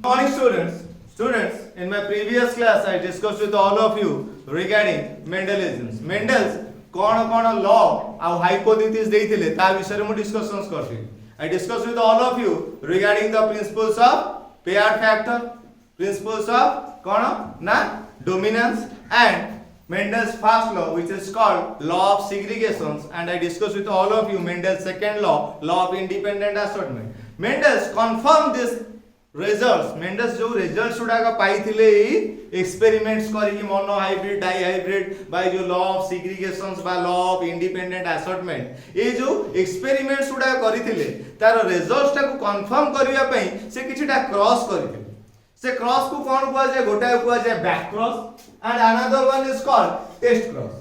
Morning students. Students, in my previous class I discussed with all of you regarding Mendelism. Mendel's कौन law और hypothesis देइथिले ता विषय रे मु डिस्कशंस करथि. I discussed with all of you regarding the principles of paired factor, principles of कौन ना dominance and Mendel's first law which is called law of segregations, and I discussed with all of you Mendel's second law, law of independent assortment. Mendel's confirmed this results. Mendel's जो results गुड़ाक पाइथिले experiments करिकि monohybrid dihybrid by जो law of segregations बा law of independent assortment ये जो experiments गुड़ाक करिथिले तार results टाको confirm करिया पई से किछिटा क्रॉस करिथिले. से क्रॉस को कोन कुआ जाय गोटा कुआ जाय back cross and another one is called test cross.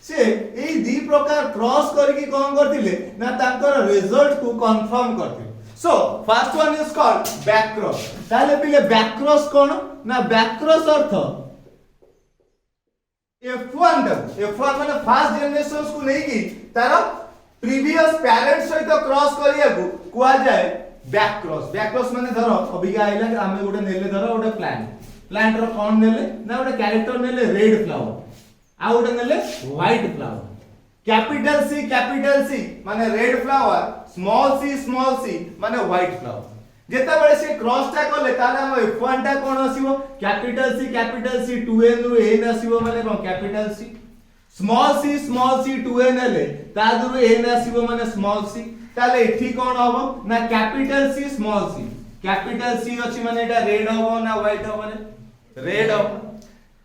से एई दी प्रकार क्रॉस करिकि कोन करथिले ना तांकर रिजल्ट को कंफर्म करथिले. So first one is called back cross. ताले पिले back cross कोन ना back cross अर्थ F1 माने फर्स्ट जनरेशंस को नहीं की तार प्रीवियस पेरेंट्स सहित क्रॉस करिया को कुआ जाय बैक क्रॉस. बैक क्रॉस माने धरो अबिका आइला कि आमे गोटे नेले धरो गोटे प्लांट रो कोन नेले ना गोटे कैरेक्टर नेले रेड फ्लावर आ गोटे नेले व्हाइट फ्लावर. कैपिटल सी माने रेड फ्लावर, स्मॉल सी माने व्हाइट फ्लावर. जेता बेले से क्रॉस टा करले ताले हम F1 टा कोन आसीबो कैपिटल सी 2n रु n आसीबो माने कोन कैपिटल सी. स्मॉल सी 2n ले ता दुरु n आसीबो माने स्मॉल सी. ताले एठी कोन हबो ना कैपिटल सी स्मॉल सी. कैपिटल सी अछि माने एटा रेड हबो ना व्हाइट हबो ने रेड हबो.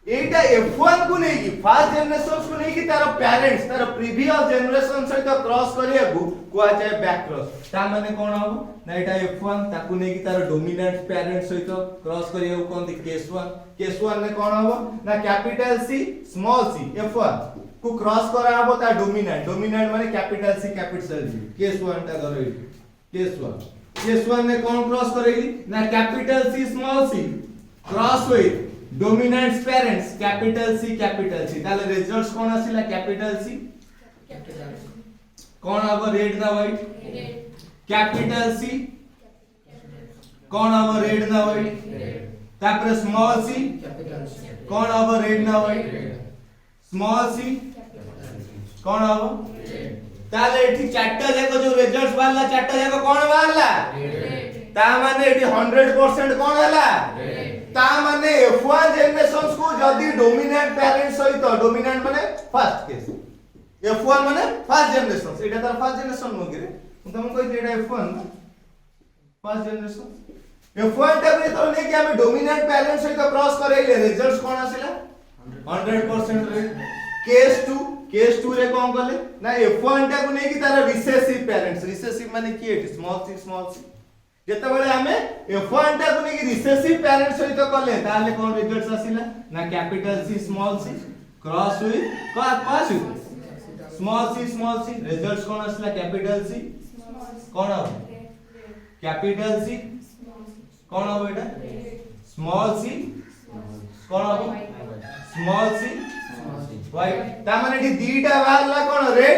एटा F1 को नहीं की फर्स्ट जनरेशन को नहीं की तार पेरेंट्स तार प्रीवियस जनरेशन सहित क्रॉस करिया को कुआ जाय बैक क्रॉस. ता माने कोन हबो ना एटा F1 ताकू नहीं की तार डोमिनेंट पेरेंट्स सहित क्रॉस करिया को कोन दी केस1 ने कोन हबो ना कैपिटल सी स्मॉल सी F1 को क्रॉस करा हबो ता डोमिनेंट माने कैपिटल सी केस1 ता धरो केस1 ने कोन क्रॉस करेगी ना capital C small C cross with dominant parents capital C ताले रिजल्ट्स कोन आसिला कैपिटल C कोन अब रेड ना व्हाइट कैपिटल C कोन अब रेड ना व्हाइट तापर स्मॉल c कोन अब रेड ना व्हाइट स्मॉल c कोन अब ताले एठी चारटा जाको जो रिजल्ट्स बाहरला चारटा जाको कोन बाहरला ता माने एठी 100% कोन हला ता माने F1 जनरेशंस को जदी डोमिनेंट पेरेंट्स सहित डोमिनेंट माने फर्स्ट केस F1 माने फर्स्ट जनरेशन एटा तार फर्स्ट जनरेशन हो गेरे तुम कोइ एटा F1 फर्स्ट जनरेशन F1 टा तो नहीं कि हम डोमिनेंट पेरेंट्स सहित क्रॉस करैले रिजल्ट्स कोन आसिला 100% रे. केस 2 रे कोन करले ना F1 टा को नहीं कि तार रिसेसिव पेरेंट्स रिसेसिव माने की एटी स्मॉल सी जेते बेले हमें F1 टा को नहीं रिसेसिव पेरेंट्स सहित करले ताले कोन रिजल्ट्स आसिला ना capital C small C cross with small C results कोन आसिला कैपिटल C कोन अब कैपिटल C कोन अब एटा स्मॉल सी कोन अब स्मॉल सी व्हाइट. ता माने डी दीटा बाहरला कोन रेड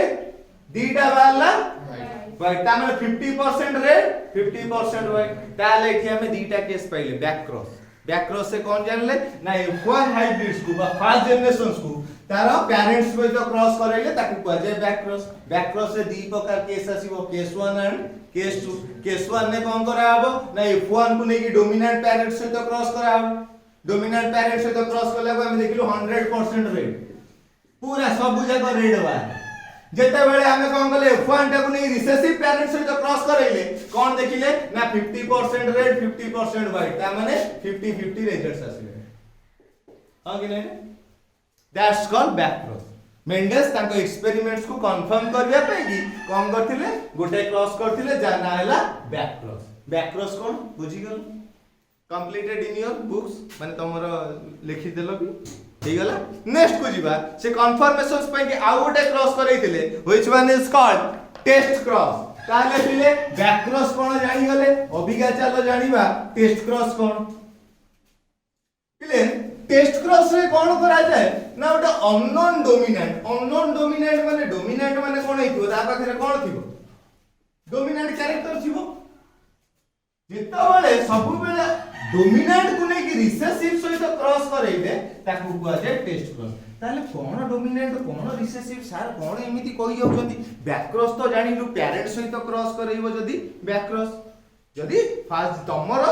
दीटा बाहरला व्हाइट. ता माने 50% रेड 50% व्हाइट. ताले एठी हमें दीटा केस पाइले बैक क्रॉस से कौन जानले ना F1 हाइब्रिड्स को बा फर्स्ट जनरेशंस को तार पेरेंट्स सहित क्रॉस करैले ताकू कुआ जाय बैक क्रॉस से दी प्रकार केस आसीबो केस 1 एंड केस 2. केस 1 ने कोन करा हबो ना F1 को नेकी डोमिनेंट पेरेंट्स सहित क्रॉस करा हबो. डोमिनेंट पेरेंट्स सहित क्रॉस करले हम देखिलो 100% रेड पूरा सब जगह रेड बा. जेते बेले हमें कोन करले F1 टा को नहीं रिसेसिव पेरेंट्स सहित क्रॉस करैले कोन देखिले ना 50% रेड 50% व्हाइट ता माने 50-50 रिजल्ट्स आसिले. हां कि नहीं that's called back cross. Mendel's ताको एक्सपेरिमेंट्स को कंफर्म करबा पे कि कोन करथिले गोटे क्रॉस करथिले जा ना हला बैक क्रॉस कोन बुझी गेल कंप्लीटेड इन योर बुक्स माने तमरो लिखि देलो भी ठीक गला. नेक्स्ट को जीवा से कंफर्मेशंस पे कि आउ गोटे क्रॉस करैतिले which one is called test cross. ताले पिले बैक क्रॉस कोन जानि गले अबिका चलो जानिबा टेस्ट क्रॉस कोन पिले. टेस्ट क्रॉस रे कोन करा जाय ना गोटे अननोन डोमिनेंट माने कोन हेतिबो ता पाखरे कोन थिबो डोमिनेंट कैरेक्टर थिबो. जेतबेले सब बेले डोमिनेंट को नहीं कि रिसेसिव सहित क्रॉस करैले ताकू कुआ जाय टेस्ट क्रॉस ताले कोन डोमिनेंट कोन रिसेसिव सार कोन एमिति कहि जाउछंती बैक क्रॉस तो जानिलु पेरेंट सहित क्रॉस करैबो जदी बैक क्रॉस जदी फास्ट तमरो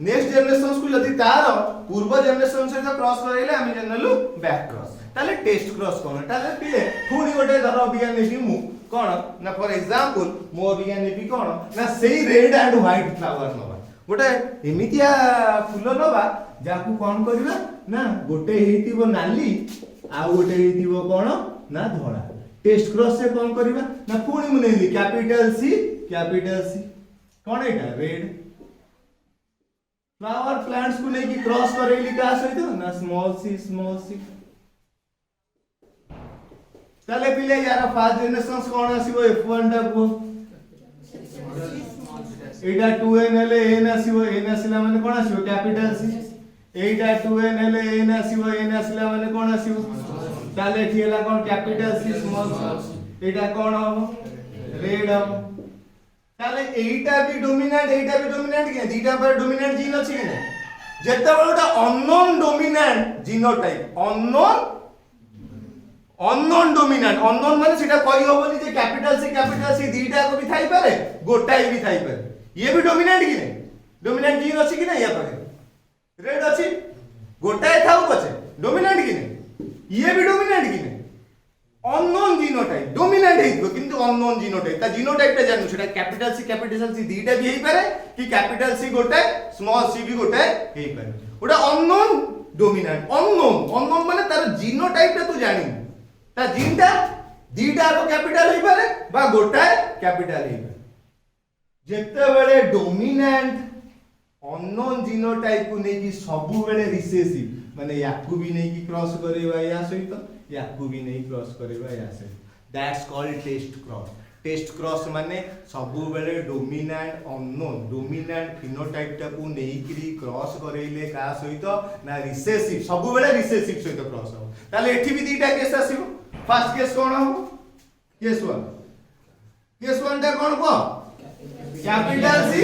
नेक्स्ट जनरेशंस को जदी तार पूर्व जनरेशन सहित क्रॉस करैले हम जानलु बैक क्रॉस ताले टेस्ट क्रॉस कोन ताले पिले पुनी गोटे धर अभिज्ञान नेबी मु कोन ना फॉर एग्जांपल मो अभिज्ञान नेबी कोन ना सेही रेड एंड व्हाइट फ्लावर नबा गोटे एमितिया फूल नबा जाकू कोन करबा ना गोटे हेतिबो नाली आ गोटे हेतिबो कोन ना धोळा टेस्ट क्रॉस से कोन करबा ना पुनी मु नेली कैपिटल सी कोन एटा रेड फ्लावर प्लांट्स को नहीं कि क्रॉस करैली का सहित ना स्मॉल सी ताले पिले यार फास्ट जनरेशंस कोन आसीबो f1 टा को एटा 2n हेले n आसीबो n आसीला माने कोन आसीबो कैपिटल सी एटा 2n हेले n आसीबो n आसीला माने कोन आसीबो ताले ठियला कोन कैपिटल सी स्मॉल सी एटा कोन हो रेड हो ताले एटा भी डोमिनेंट के दीटा पर डोमिनेंट जीन अछि कि नै जेते बळटा unknown dominant genotype unknown dominant unknown माने सेटा कहि होबनी जे कैपिटल सी दीटा को भी थाई पारे गोटाई भी थाई पारे ये भी डोमिनेंट कि नै डोमिनेंट जीन अछि कि नै या पारे रेड अछि गोटाई थाउ पछे डोमिनेंट कि नै ये भी डोमिनेंट कि नै अननोन जीनोटाइप डोमिनेंट हेइबो किंतु अननोन जीनोटाइप ता जीनोटाइप ता जानू सेटा कैपिटल सी दीटा भी हेई पारे कि कैपिटल सी गोटे स्मॉल सी भी गोटे हेई पारे ओटा अननोन डोमिनेंट अननोन माने तार जीनोटाइप ता तू जानि ता जीनटा दीटा को कैपिटल हेई पारे बा गोटाए कैपिटल हेई पारे जेते बेले डोमिनेंट अननोन जीनोटाइप को नै कि सबु बेले रिसेसिव माने याकू भी नै कि क्रॉस करेबा या सहित याकू भी नहीं क्रॉस करेबा या सहित दैट्स कॉल्ड टेस्ट क्रॉस माने सबु बेले डोमिनेंट अननोन डोमिनेंट फिनोटाइप टा को नै कि क्रॉस करेले का सहित ना रिसेसिव सबु बेले रिसेसिव सहित क्रॉस हो ताले एठी भी दीटा केस आसीबो फर्स्ट केस कोन हो केस 1 टा कोन को capital C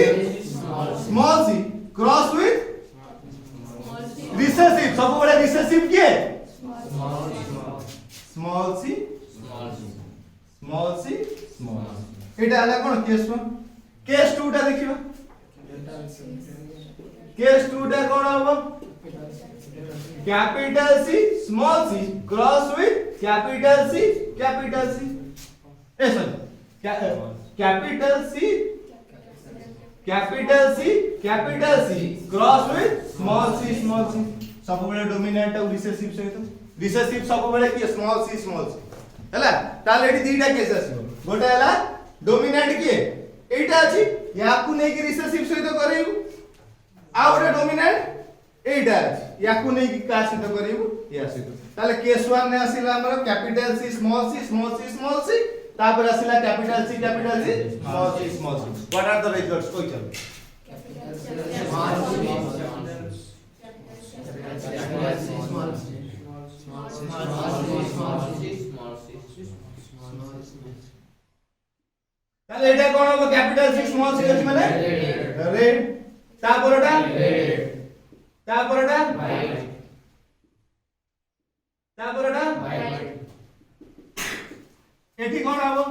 small C cross with recessive सबु बेले रिसेसिव के स्मॉल सी एटा आला कोन केस 1 केस 2 टा देखिबा केस 2 टा कोन होबो capital C small C cross with capital C a sorry capital C cross with small C सब बेले डोमिनेंट और रिसेसिव सहित रिसेसिव सब बेले कि स्मॉल सी हला ताले एठी दीटा केस आसीबो गोटा हला डोमिनेंट के एटा अछि याकू नै कि रिसेसिव सहित करैबु आ ओटा डोमिनेंट एटा अछि याकू नै कि का सहित करैबु या सहित ताले केस 1 ने आसीला हमर कैपिटल सी स्मॉल सी तापर आसीला capital C small C what are the results कोइ चलो ताले एटा कोन हो कैपिटल सी स्मॉल सी अछि माने रेड तापरटा व्हाइट एठी कोन हो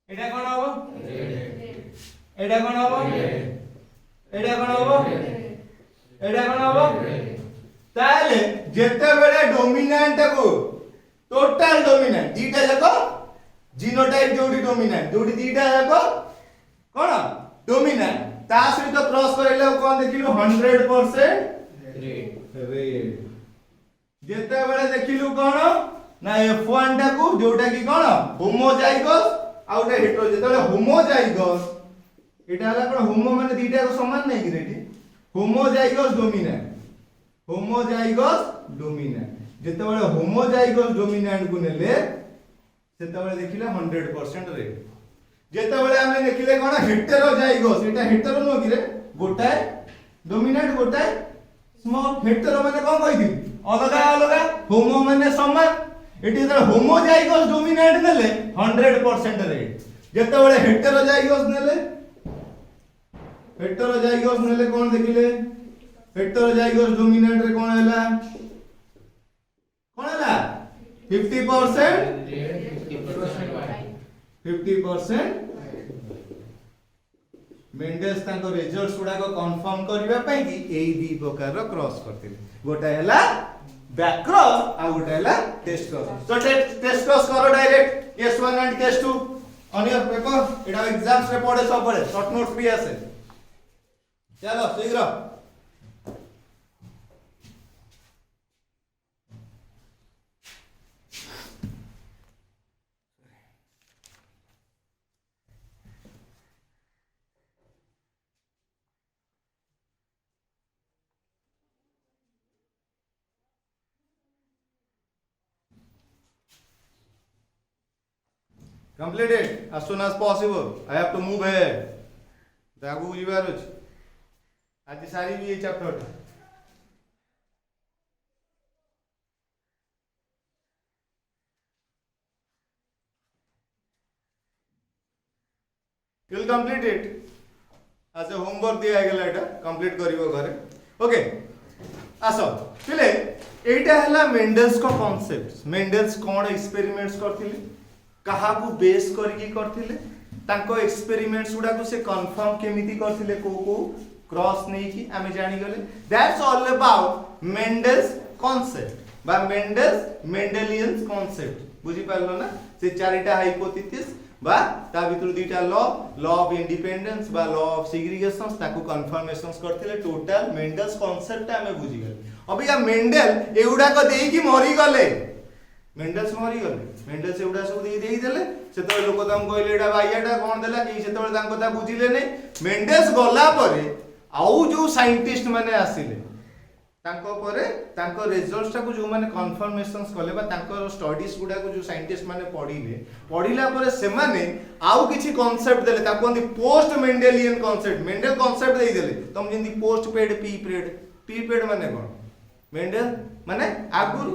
एटा कोन हो ताले जेते बेले डोमिनेंट को टोटल डोमिनेंट दीटा जाको जीनोटाइप जोडी डोमिनेंट जोडी दीटा जाको कोन डोमिनेंट ता सहित क्रॉस करैले कोन देखिलु 100% रेड जेते बेले देखिलु कोन ना F1 टा को जोटा की कोन होमोजाइगस आउटा हेटेरो जेते बेले होमोजाइगस एटा हला कोन होमो माने दीटा को समान नै कि रेटी होमोजाइगस डोमिनेंट जेते बेले होमोजाइगस डोमिनेंट को नेले सेते बेले देखिले 100% रेड जेते बेले हम देखिले कोन हेटेरोजाइगस एटा हेटेरो नो कि रे गोटाए डोमिनेंट गोटाए स्मॉल हेटेरो माने कोन कहि अलगा अलगा होमो माने समान इट इज होमोजाइगस डोमिनेंट नेले 100% रेट जते बेले हेटेरोजाइगस नेले कोन देखिले हेटेरोजाइगस डोमिनेंट रे कोन हैला 50% 50% मेंडेल्स ताको रिजल्ट्स गुडा को कंफर्म करबा पई कि एई दी प्रकार रो क्रॉस करथिले गोटा हैला बैक क्रॉस आ गोटा हैला टेस्ट क्रॉस तो टेस्ट क्रॉस करो direct case 1 and case 2 on your paper Etah exams रे पड़े सब पड़े शॉर्ट नोट्स भी आसे चलो शीघ्र complete it as soon as possible. I have to move ahead. दागू बुझिबार अछि आज सारी भी ये chapter you will complete it as a homework दिया गेला एटा कंप्लीट करिवो घरे ओके आसो पिले एटा हला मेंडल्स को कांसेप्ट्स मेंडल्स कोन एक्सपेरिमेंट्स करथिले कहा को बेस करके करथिले तांको एक्सपेरिमेंट्स गुडा को से कंफर्म केमिति करथिले को क्रॉस नै कि आमे जानि गले that's all about Mendel's concept बा मेंडेलियन कांसेप्ट बुझी पारलो ना से चारिटा हाइपोथेसिस बा ता भितर दुईटा लॉ ऑफ इंडिपेंडेंस बा लॉ ऑफ सेग्रीगेशन ताको कंफर्मेशंस करथिले टोटल मेंडल्स कांसेप्ट आमे बुझी गले अबे या मेंडल एउडा को देई कि मरि गले मेंडल्स मरि गले मेंडल्स एउडा सब देई देले सेतो लोक तम कहले एडा बाइयाटा कोन देला कि सेतो तां कथा बुझिले नै मेंडल्स गला परे आउ जो साइंटिस्ट माने आसिले तांको परे तांको रिजल्ट्स ता को जो माने कंफर्मेशंस कले बा तांको स्टडीज गुडा को जो साइंटिस्ट माने पढिला परे से माने आउ किछि कांसेप्ट देले ता कोन post Mendelian concept Mendel concept देई देले तम जिंदी पोस्ट पेड पी पेड माने कोन मेंडल माने आगुर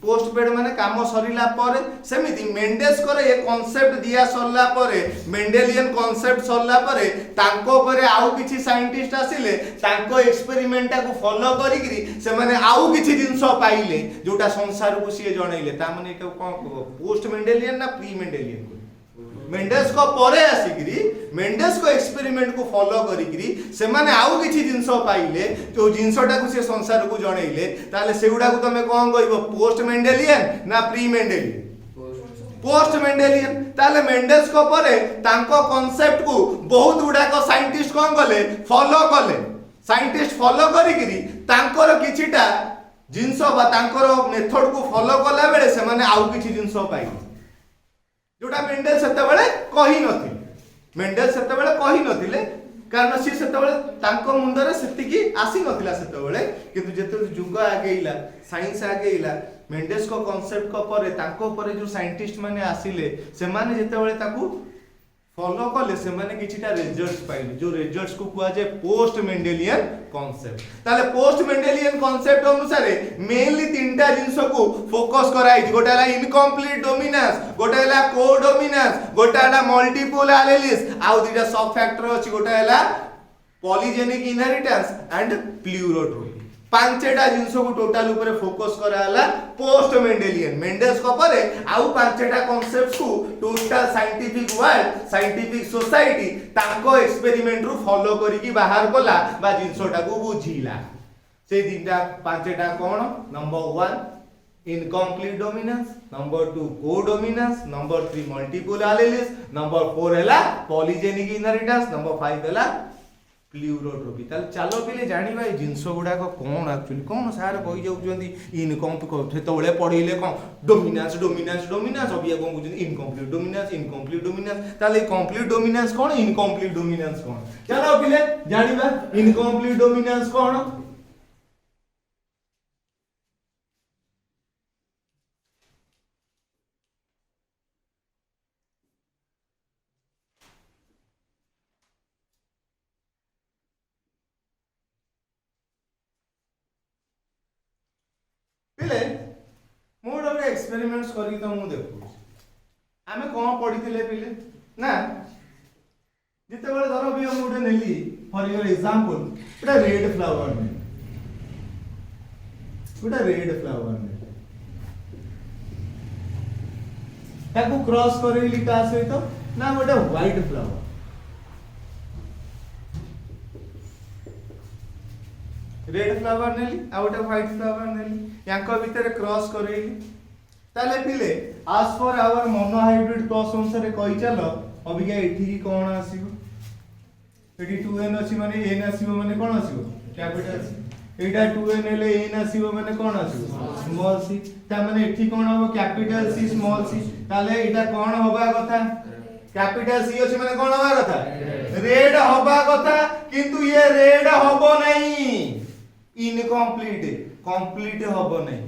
पोस्ट पेड माने काम सरिला परे सेमिति मेंडेल्स करे ये कांसेप्ट दिया सरला परे मेंडेलियन कांसेप्ट सरला परे तांको परे आउ किछि साइंटिस्ट आसिले तांको एक्सपेरिमेंट को फॉलो करिकरी से माने आउ किछि जिंसो पाइले जोटा संसार को सिए जणैले ता माने एटा कोन पोस्ट मेंडेलियन ना प्री मेंडेलियन मेंडेल्स को परे आसिकरी मेंडेल्स को एक्सपेरिमेंट को फॉलो करिकरी से माने आउ किछि जिंसो पाइले जो जिंसोटा को से संसार को जणैले ताले सेउडा को तमे कोन कहइबो पोस्ट मेंडेलियन ना प्री मेंडेलियन पोस्ट मेंडेलियन ताले मेंडेल्स को परे तांको कांसेप्ट को बहुत गुडा को साइंटिस्ट कोन गले फॉलो कले साइंटिस्ट फॉलो करिकरी तांकोर किछिटा जिंसो बा तांकोर मेथड को फॉलो कला बेले से माने आउ किछि जिंसो पाइले जोटा मेंडेल सेते बेले कहि नथिले कारण सी सेते बेले तांको मुंडरे सेति की आसी नथिला सेते बेले किंतु जेते जुग आगेइला साइंस आगेइला मेंडेल्स को कांसेप्ट को परे तांको परे जो साइंटिस्ट माने आसीले से माने जेते बेले ताकू फॉलो कले से माने किछिटा रिजल्ट्स पाइले जो रिजल्ट्स को कुआ जे पोस्ट मेंडेलियन कांसेप्ट ताले पोस्ट मेंडेलियन कांसेप्ट अनुसार मेनली तीनटा जिंस को फोकस कराई गोटा हला इनकम्प्लीट डोमिनेंस गोटा हला को डोमिनेंस गोटा हला मल्टीपल एलेलिस आउ दुटा सब फैक्टर अछि गोटा हला पॉलीजेनिक इनहेरिटेंस एंड प्लूरोट्रोपी पांचटा जिंस को टोटल ऊपर फोकस करा हला पोस्ट मेंडेलियन मेंडेल्स को परे आउ पांचटा कांसेप्ट्स को total scientific world scientific society ताको एक्सपेरिमेंट रु फॉलो करी की बाहर कोला बा जिंसोटा को बुझिला से दिनटा पांचटा कोन नंबर 1 इनकम्प्लीट डोमिनेंस नंबर 2 को डोमिनेंस नंबर 3 मल्टीपल एलेलिस नंबर 4 हला पॉलीजेनिक इनहेरिटेंस नंबर 5 हला प्लूरोट्रोपी ताल चलो पिले जानि भाई जिंसो गुडा को कोन एक्चुअली कोन सार कहि जाउ जंदी इनकम्प्लीट सेतोले पढिले कोन डोमिनेंस अबिया कोन बुझिन इनकम्प्लीट डोमिनेंस ताले कंप्लीट डोमिनेंस कोन इनकम्प्लीट डोमिनेंस कोन चलो पिले जानिबा इनकम्प्लीट डोमिनेंस कोन पिले मु गोटे एक्सपेरिमेंट्स करी तो मु देखु आमे कोन पढिथिले पिले ना जिते बळे धरो भी हम गोटे नेली for your example Etah red flower ने एटा रेड फ्लावर ने ताको क्रॉस करेली का सहित ना गोटे व्हाइट फ्लावर रेड फ्लावर नेली आ गोटे व्हाइट फ्लावर नेली यांको भीतर क्रॉस करेली ताले पिले as for our mono hybrid cross अनुसार कहि चलो अबिका एठी की कोन आसीबो एठी 2n अछि माने n आसीबो माने कोन आसीबो कैपिटल सी एटा 2n हेले n आसीबो माने कोन आसीबो स्मॉल c ता माने एठी कोन होबो कैपिटल c स्मॉल c ताले एटा कोन होबा कथा कैपिटल c अछि माने कोन होबा कथा रेड होबा कथा किंतु ये रेड होबो नहीं इनकम्प्लीट कंप्लीट होबो नहीं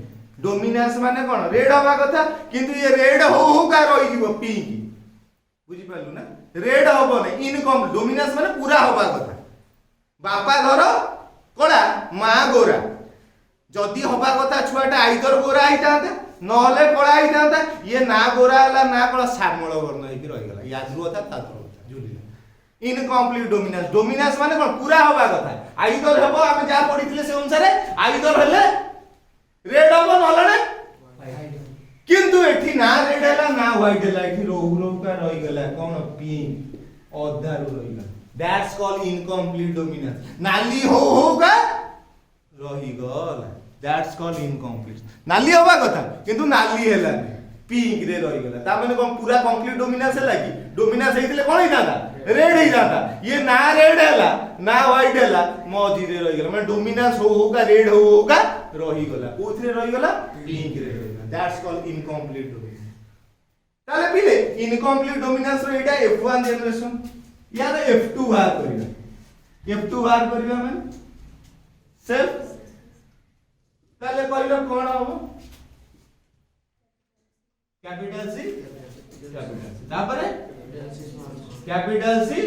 डोमिनेंस माने कोन रेड होबा कथा किंतु ये रेड हो का रहि जीवो पिंक बुझी पालु ना रेड होबो नहीं इनकम्प्लीट डोमिनेंस माने पूरा होबा कथा बापा घर कोला मां गोरा जदी होबा कथा छुआटा आइदर गोरा आइतांता नहले कोला आइतांता ये ना गोरा हला ना कोला श्यामल वर्ण हेकि रहि गेला याजरु होता तातर होता जुलिला इनकम्प्लीट डोमिनेंस डोमिनेंस माने कोन पूरा होबा कथा आइदर हेबो आमे जा पढिथिले से अनुसार आइदर हेले रेड होबो नहले किंतु एठी ना रेड हला ना व्हाइट हला एठी रोहु रोहु का रहि गेला कोन पिंक अधारु रहि गेला दैट्स कॉल्ड इनकम्प्लीट डोमिनेंस नाली हो का रहि गला दैट्स कॉल्ड इनकम्प्लीट नाली होबा कथा किंतु नाली हेला पिंक रे रहि गेला ता माने कोन पूरा कंप्लीट डोमिनेंस हला कि डोमिनेंस हेतिले कोन ही जाता रेड ही जाता ये ना रेड हला ना व्हाइट हला मौजी रे रहि गेला माने डोमिनेंस हो का रेड हो का रहि गला कोथरे रहि गला पिंक रे रहि गला दैट्स कॉल्ड इनकम्प्लीट डोमिनेंस ताले पिले इनकम्प्लीट डोमिनेंस रो एटा f1 जनरेशन या f2 बाहर करिया f2 बाहर करिया माने सेल्फ ताले कहिलो कोन हो कैपिटल सी तापरे कैपिटल सी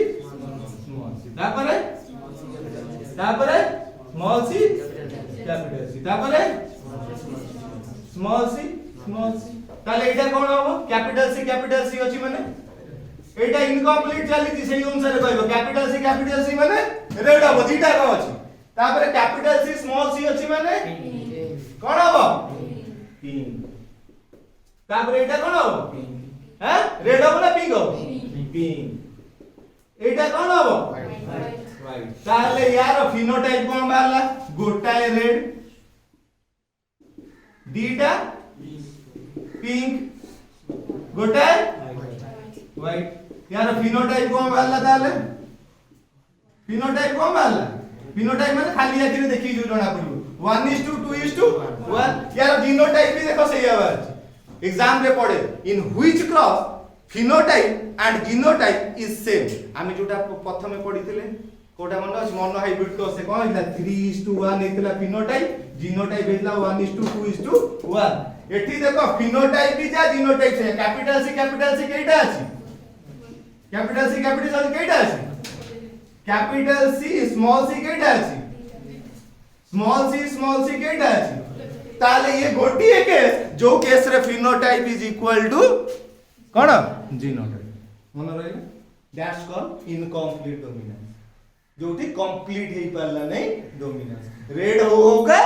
स्मॉल सी तापरे स्मॉल सी कैपिटल सी तापरे स्मॉल सी ताले एटा कोन हो कैपिटल सी अछि माने एटा इनकम्प्लीट चली सेही अनुसार कहबो कैपिटल सी माने रेड हो दीटा को अछि तापरे कैपिटल सी स्मॉल सी अछि माने कोन हो पिंक तापरे एटा कोन हो हैं रेड हो ना पिंक हो पिंक एटा कोन हो व्हाइट ताले यार फिनोटाइप कोन बाला गोटाए रेड दीटा पिंक गोटाए व्हाइट यार फिनोटाइप कोन बाला ताले फिनोटाइप कोन बाला फिनोटाइप माने खाली आखिरे देखि जो जणा पड़िबो 1:2:1 यार जीनोटाइप भी देखो सही आवाज एग्जाम रे पड़े in which cross phenotype and genotype is same आमे जोटा प्रथमे पढिथिले कोटा मन अछि मोनो हाइब्रिड क्रॉस से कोन हिला 3:1 हेतला फिनोटाइप जीनोटाइप हेतला 1:2:1 एठी देखो फिनोटाइप भी जा जीनोटाइप से कैपिटल सी केटा अछि कैपिटल सी केटा अछि कैपिटल सी स्मॉल सी केटा अछि स्मॉल सी केटा अछि ताले ये गोटिए केस जो केस रे फिनोटाइप इज इक्वल टू कोन जीनोटाइप मन रहिला दैट्स कॉल्ड इनकम्प्लीट डोमिनेंस जोठी कंप्लीट हेई पारला नै डोमिनेंस रेड होगा